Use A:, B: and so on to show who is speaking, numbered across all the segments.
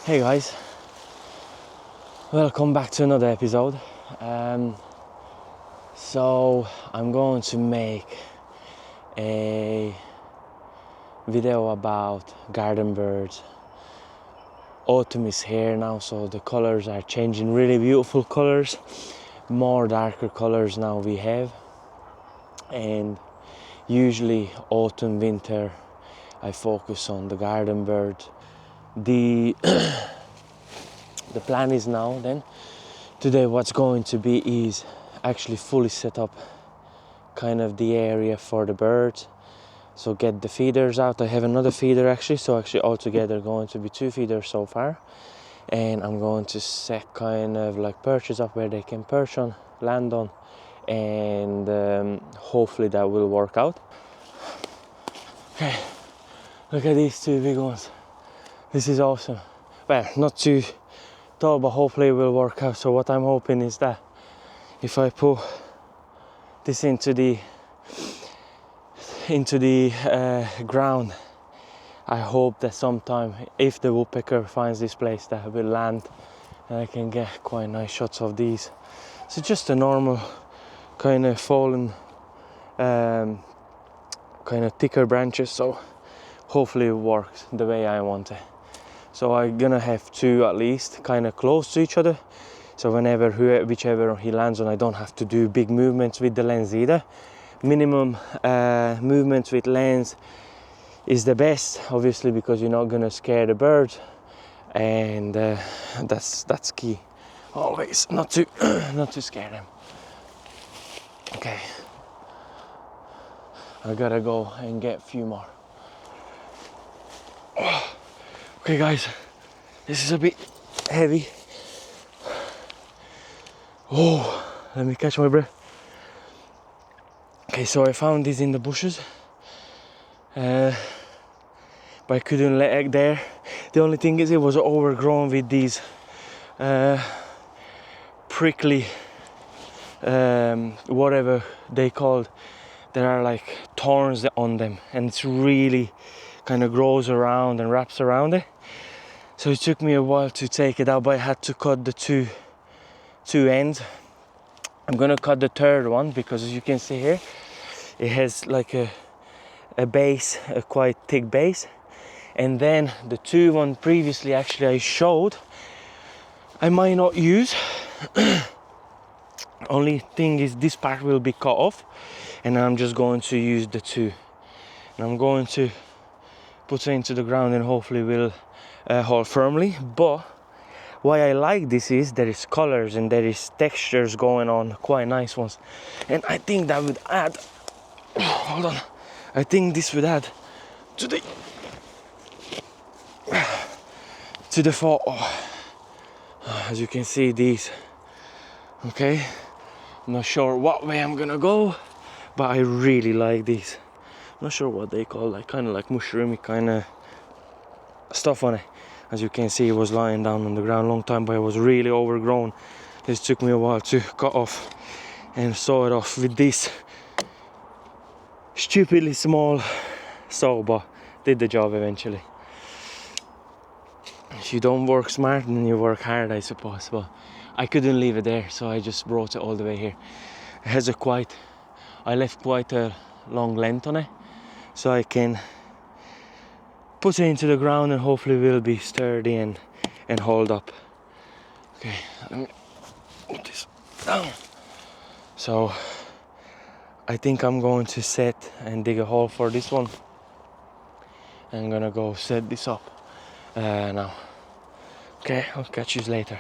A: Hey guys, welcome back to another episode. So I'm going to make a video about garden birds. Autumn is here now, so the colors are changing, really beautiful colors, more darker colors now we have. And usually autumn, winter, I focus on the garden bird. The plan is now then, today what's going to be is actually fully set up kind of the area for the birds. So get the feeders out. I have another feeder actually, so actually altogether going to be 2 feeders so far. And I'm going to set kind of like perches up where they can perch on, land on, and hopefully that will work out. Okay, look at these 2 big ones. This is awesome. Well, not too tall, but hopefully it will work out. So what I'm hoping is that if I put this into the ground, I hope that sometime if the woodpecker finds this place, that it will land and I can get quite nice shots of these. So just a normal kind of fallen kind of thicker branches, so hopefully it works the way I want it. So I'm gonna have 2 at least kind of close to each other, so whichever he lands on, I don't have to do big movements with the lens either. Minimum movements with lens is the best, obviously, because you're not gonna scare the bird, and that's key. Always not to scare them. Okay, I gotta go and get a few more. Okay guys, this is a bit heavy. Oh, let me catch my breath. Okay, so I found these in the bushes, but I couldn't let it there. The only thing is it was overgrown with these prickly whatever they called. There are like thorns on them, and it's really kind of grows around and wraps around it. So it took me a while to take it out, but I had to cut the two ends. I'm gonna cut the third one because, as you can see here, it has like a base, a quite thick base. And then the 2 one previously actually I showed, I might not use. Only thing is this part will be cut off, and I'm just going to use the 2. And I'm going to put it into the ground and hopefully will hold firmly. But why I like this is there is colors and there is textures going on, quite nice ones. And I think that would add, hold on, I think this would add to the photo. As you can see, these, okay, I'm not sure what way I'm gonna go, but I really like these. I'm not sure what they call, like kind of like mushroomy kind of stuff on it. As you can see, it was lying down on the ground a long time, but it was really overgrown. This took me a while to cut off and saw it off with this stupidly small saw, but did the job eventually. If you don't work smart, then you work hard, I suppose. But I couldn't leave it there, so I just brought it all the way here. It has I left quite a long length on it, so I can put it into the ground and hopefully will be sturdy and hold up. Okay, let me put this down. So I think I'm going to set and dig a hole for this one. I'm gonna go set this up now. Okay, I'll catch you later.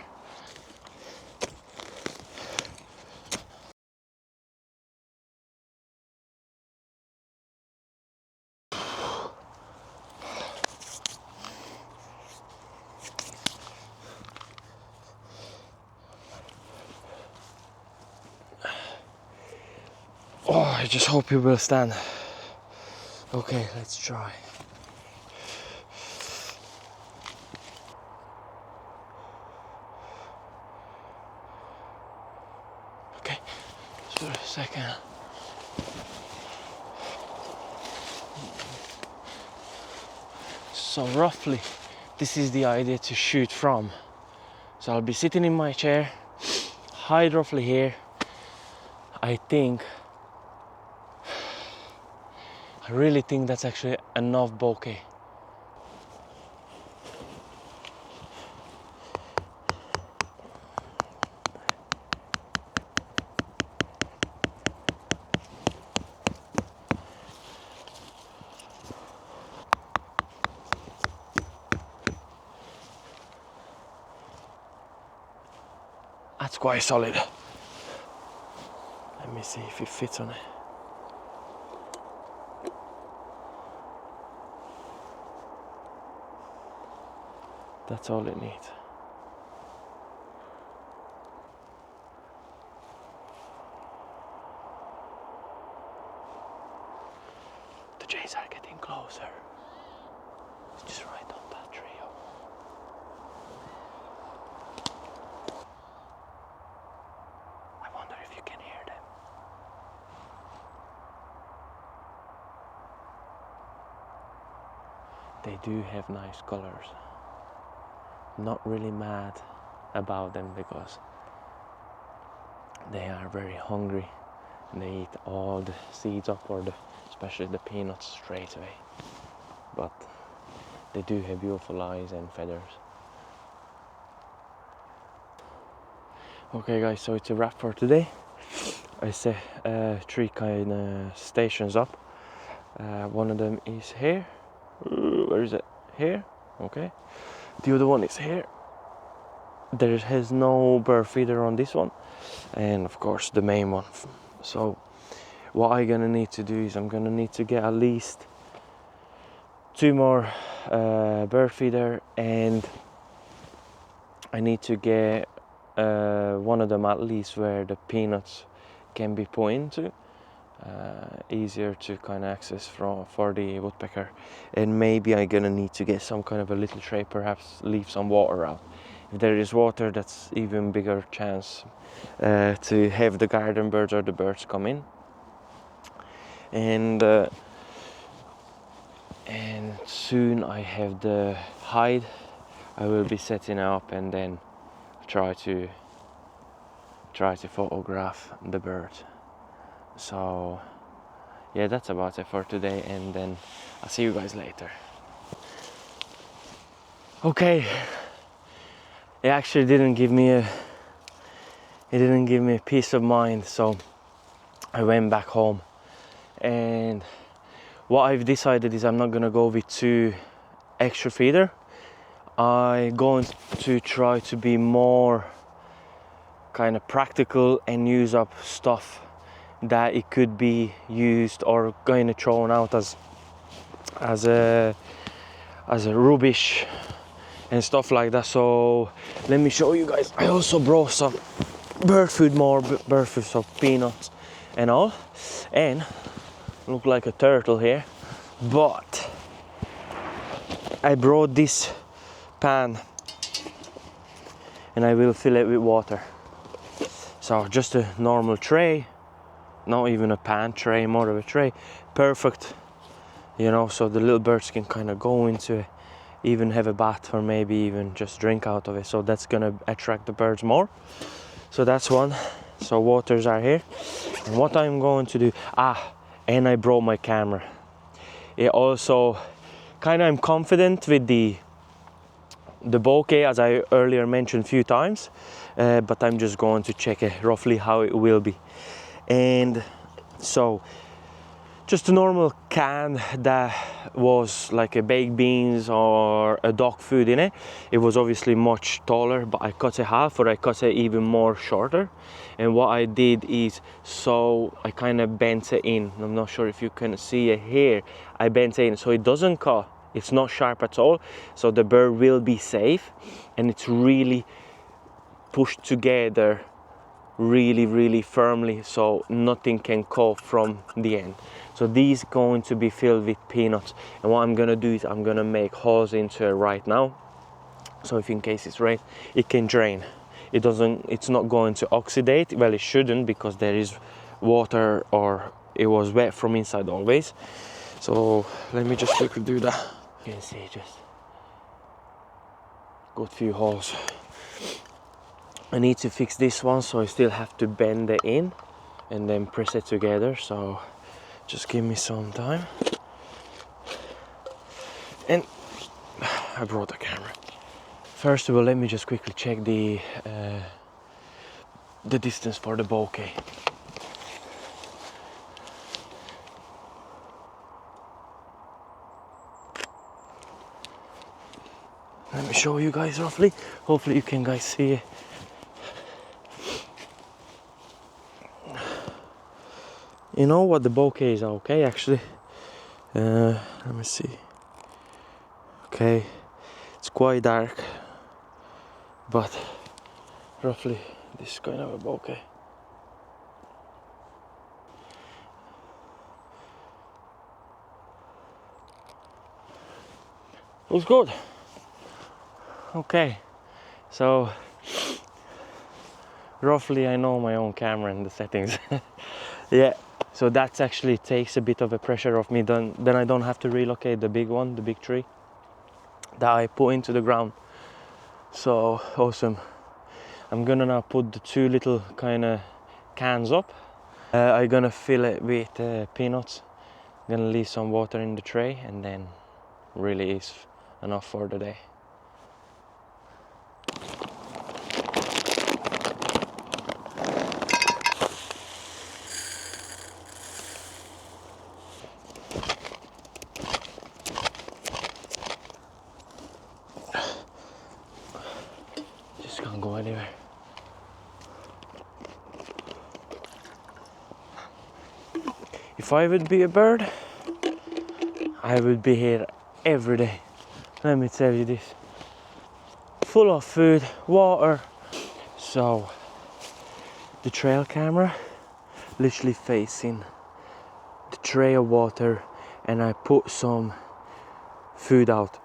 A: Oh, I just hope you will stand. Okay, let's try. Okay, just for a second. So roughly this is the idea to shoot from. So I'll be sitting in my chair, hide roughly here. I really think that's actually enough bokeh. That's quite solid. Let me see if it fits on it. That's all it needs. The jays are getting closer. It's just right on that tree. I wonder if you can hear them. They do have nice colors. Not really mad about them because they are very hungry and they eat all the seeds up, or especially the peanuts, straight away. But they do have beautiful eyes and feathers. Okay guys, so it's a wrap for today. I set 3 kind of stations up. One of them is here. Where is it? Here. Okay. The other one is here. There has no bird feeder on this one, and of course the main one. So what I'm gonna need to do is I'm gonna need to get at least 2 more bird feeder, and I need to get one of them at least where the peanuts can be put into. Easier to kind of access for the woodpecker, and maybe I'm gonna need to get some kind of a little tray, perhaps leave some water out. If there is water, that's even bigger chance to have the garden birds or the birds come in. And soon I have the hide. I will be setting up and then try to photograph the bird. So yeah, that's about it for today, and then I'll see you guys later. Okay, it actually didn't give me a peace of mind, so I went back home, and what I've decided is I'm not gonna go with 2 extra feeder. I'm going to try to be more kind of practical and use up stuff that it could be used or kind of thrown out as a rubbish and stuff like that. So let me show you guys. I also brought some bird food, so peanuts and all, and look like a turtle here, but I brought this pan and I will fill it with water. So just a normal tray, not even a pan tray, more of a tray. Perfect, you know, so the little birds can kind of go into it, even have a bath, or maybe even just drink out of it. So that's gonna attract the birds more. So that's one. So waters are here. And what I'm going to do, and I brought my camera. It also kind of, I'm confident with the bokeh, as I earlier mentioned a few times, but I'm just going to check it roughly how it will be. And so just a normal can that was like a baked beans or a dog food in it. It was obviously much taller, but I cut it half, or I cut it even more shorter. And what I did is, so I kind of bent it in. I'm not sure if you can see it here. I bent it in so it doesn't cut. It's not sharp at all, so the bird will be safe, and it's really pushed together really firmly, so nothing can cut from the end. So these going to be filled with peanuts, and what I'm gonna do is I'm gonna make holes into it right now, so if in case it's rain, it can drain. It's not going to oxidate. Well, it shouldn't, because there is water, or it was wet from inside always. So let me just quickly do that. You can see just Got few holes. I need to fix this one, so I still have to bend it in and then press it together, so just give me some time. And I brought the camera. First of all, let me just quickly check the distance for the bokeh. Let me show you guys roughly. Hopefully you can guys see it. You know what, the bokeh is okay actually. Let me see. Okay, it's quite dark, but roughly this kind of a bokeh. Looks good. Okay, so roughly I know my own camera and the settings. Yeah, so that actually takes a bit of a pressure off me. Then I don't have to relocate the big one, the big tree that I put into the ground. So awesome. I'm gonna now put the two little kind of cans up. I'm gonna fill it with peanuts. I'm gonna leave some water in the tray, and then really is enough for the day. Just can't go anywhere. If I would be a bird, I would be here every day. Let me tell you this. Full of food, water. So the trail camera literally facing the tray of water, and I put some food out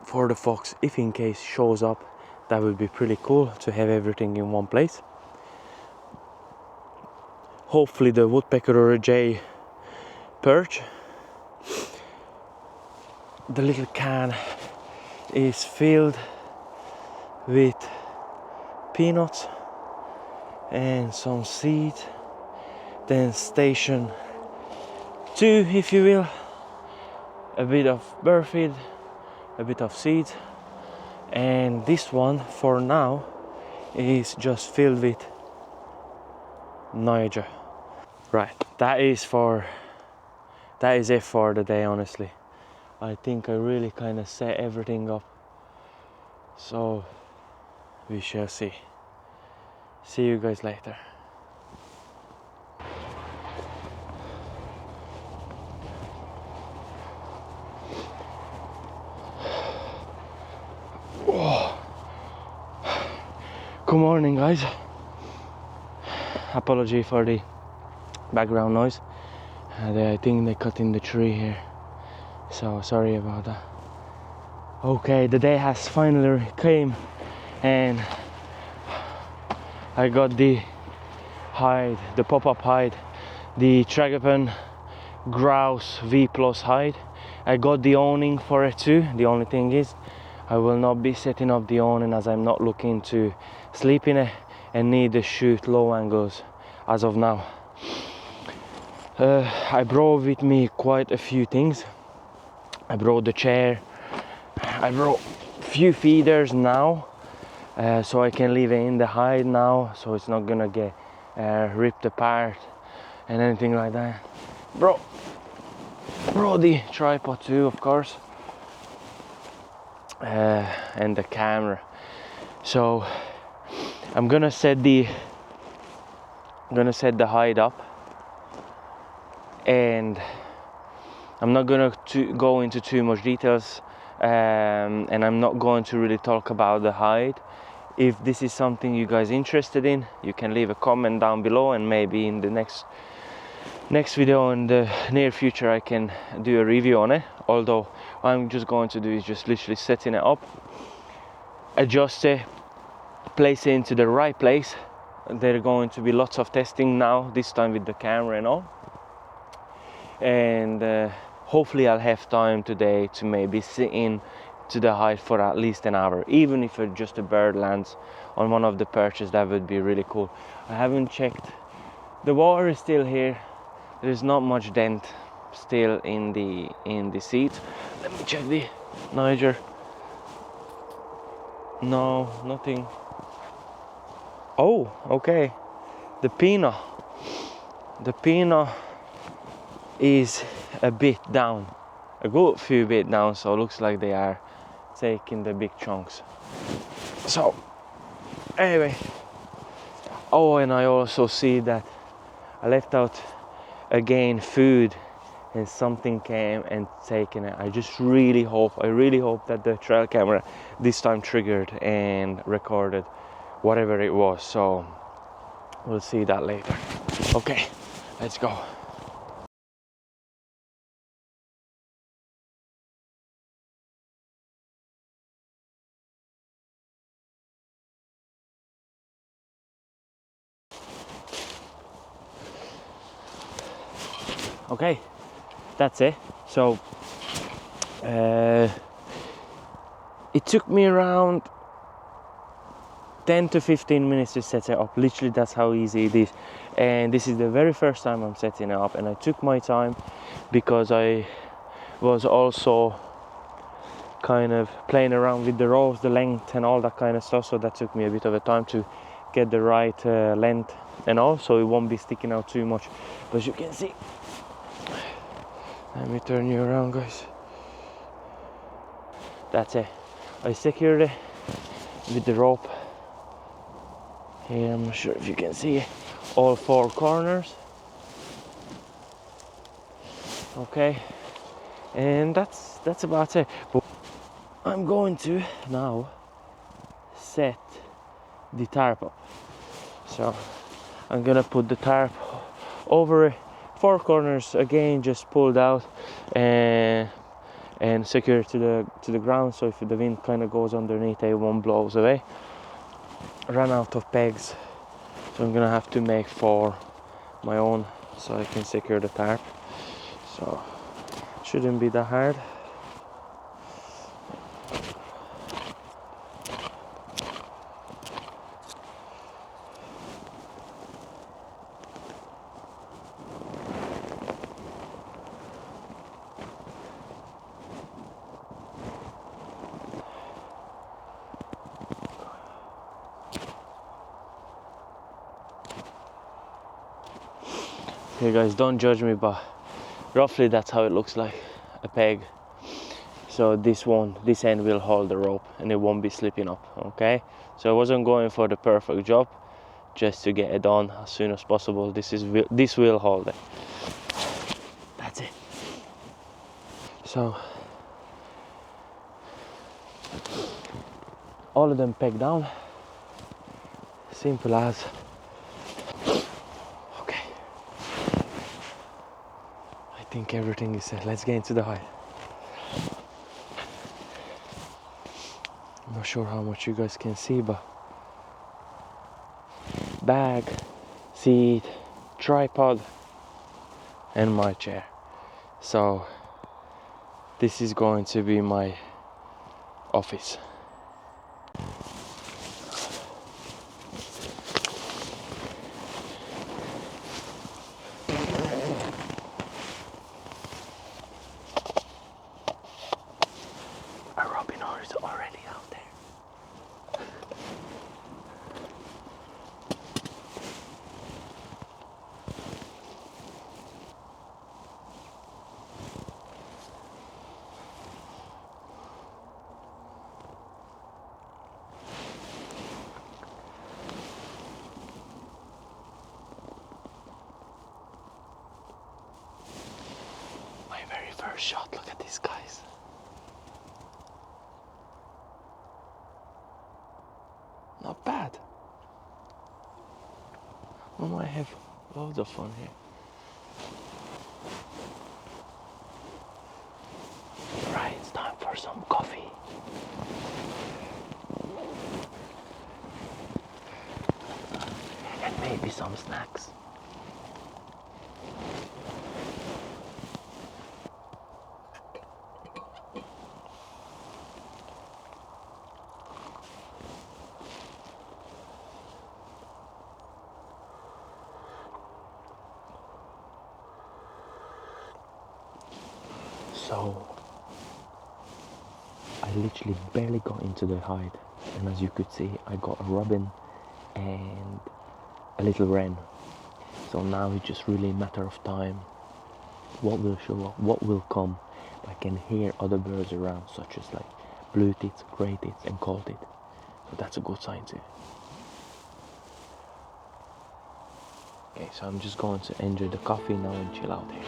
A: for the fox if in case shows up. That would be pretty cool to have everything in one place. Hopefully the woodpecker or a jay perch. The little can is filled with peanuts and some seeds. Then station 2, if you will, a bit of bird feed, a bit of seeds, and this one for now is just filled with Niger. Right, that is it for the day. Honestly, I think I really kind of set everything up, so we shall see you guys later. Good morning, guys. Apology for the background noise. I think they cut in the tree here, so sorry about that. Okay, the day has finally came, and I got the hide, the pop-up hide, the Tragapan grouse V+ hide. I got the awning for it too. The only thing is I will not be setting up the awning as I'm not looking to sleep in it and need to shoot low angles as of now. I brought with me quite a few things. I brought the chair, I brought a few feeders now, so I can leave it in the hide now, so it's not gonna get ripped apart and anything like that. Brought the tripod too, of course, and the camera. So I'm gonna set the hide up, and I'm not gonna go into too much details, and I'm not going to really talk about the hide. If this is something you guys interested in, you can leave a comment down below, and maybe in the next video in the near future I can do a review on it. Although what I'm just going to do is just literally setting it up, adjust it, place it into the right place. There are going to be lots of testing now, this time with the camera and all, and hopefully I'll have time today to maybe sit in, to the height for at least an hour. Even if just a bird lands on one of the perches, that would be really cool. I haven't checked. The water is still here. There is not much dent still in the seat. Let me check the Niger. No, nothing. Oh, okay. The Pinot is a bit down, a good few bit down, so it looks like they are taking the big chunks. So anyway, oh, and I also see that I left out again food and something came and taken it. I really hope that the trail camera this time triggered and recorded whatever it was. So we'll see that later. Okay, let's go. Okay, that's it. So it took me around 10 to 15 minutes to set it up. Literally, that's how easy it is. And this is the very first time I'm setting it up, and I took my time because I was also kind of playing around with the ropes, the length and all that kind of stuff, so that took me a bit of a time to get the right length and all, so it won't be sticking out too much. But as you can see, let me turn you around, guys. That's it. I secured it with the rope here. I'm not sure if you can see all four corners. Okay, and that's about it. But I'm going to now set the tarp up. So I'm gonna put the tarp over it. Four corners again, just pulled out and secure it to the ground, so if the wind kind of goes underneath, it won't blow away. Ran out of pegs, so I'm gonna have to make 4 my own so I can secure the tarp. So shouldn't be that hard. Okay guys, don't judge me, but roughly that's how it looks like, a peg. So this end will hold the rope and it won't be slipping up. Okay, so I wasn't going for the perfect job, just to get it done as soon as possible. This will hold it. That's it. So all of them pegged down, simple as. Okay, I think everything is set. Let's get into the height. I'm not sure how much you guys can see, but bag, seat, tripod and my chair. So this is going to be my office. A robin hood is already out there. My very first shot. Look at these guys. Not bad. We might have loads of fun here. Right, it's time for some coffee. And maybe some snacks. So I literally barely got into the hide, and as you could see, I got a robin and a little wren. So now it's just really a matter of time what will show up, what will come. I can hear other birds around, such as like blue tits, grey tits and coal tit. So that's a good sign too. Okay, so I'm just going to enjoy the coffee now and chill out here.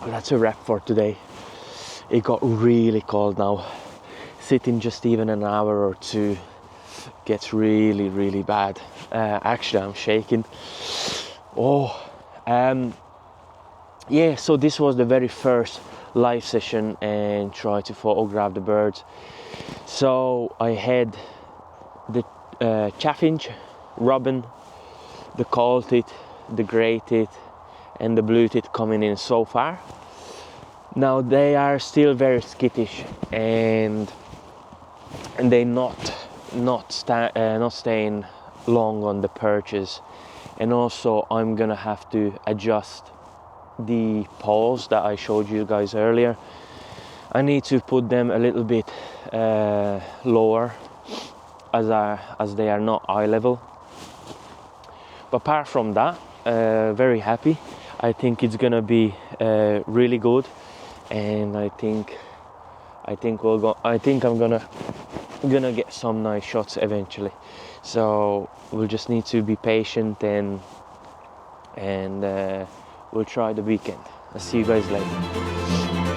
A: That's a wrap for today. It got really cold now. Sitting just even an hour or two gets really bad. Actually, I'm shaking. Yeah, so this was the very first live session and try to photograph the birds. So I had the chaffinch, robin, the coal tit, the grey tit and the blue tit coming in so far. Now they are still very skittish and they're not staying long on the perches, and also I'm gonna have to adjust the poles that I showed you guys earlier. I need to put them a little bit lower as they are not eye level. But apart from that, very happy. I think it's gonna be really good, and I think I'm gonna get some nice shots eventually. So we'll just need to be patient and we'll try the weekend. I'll see you guys later.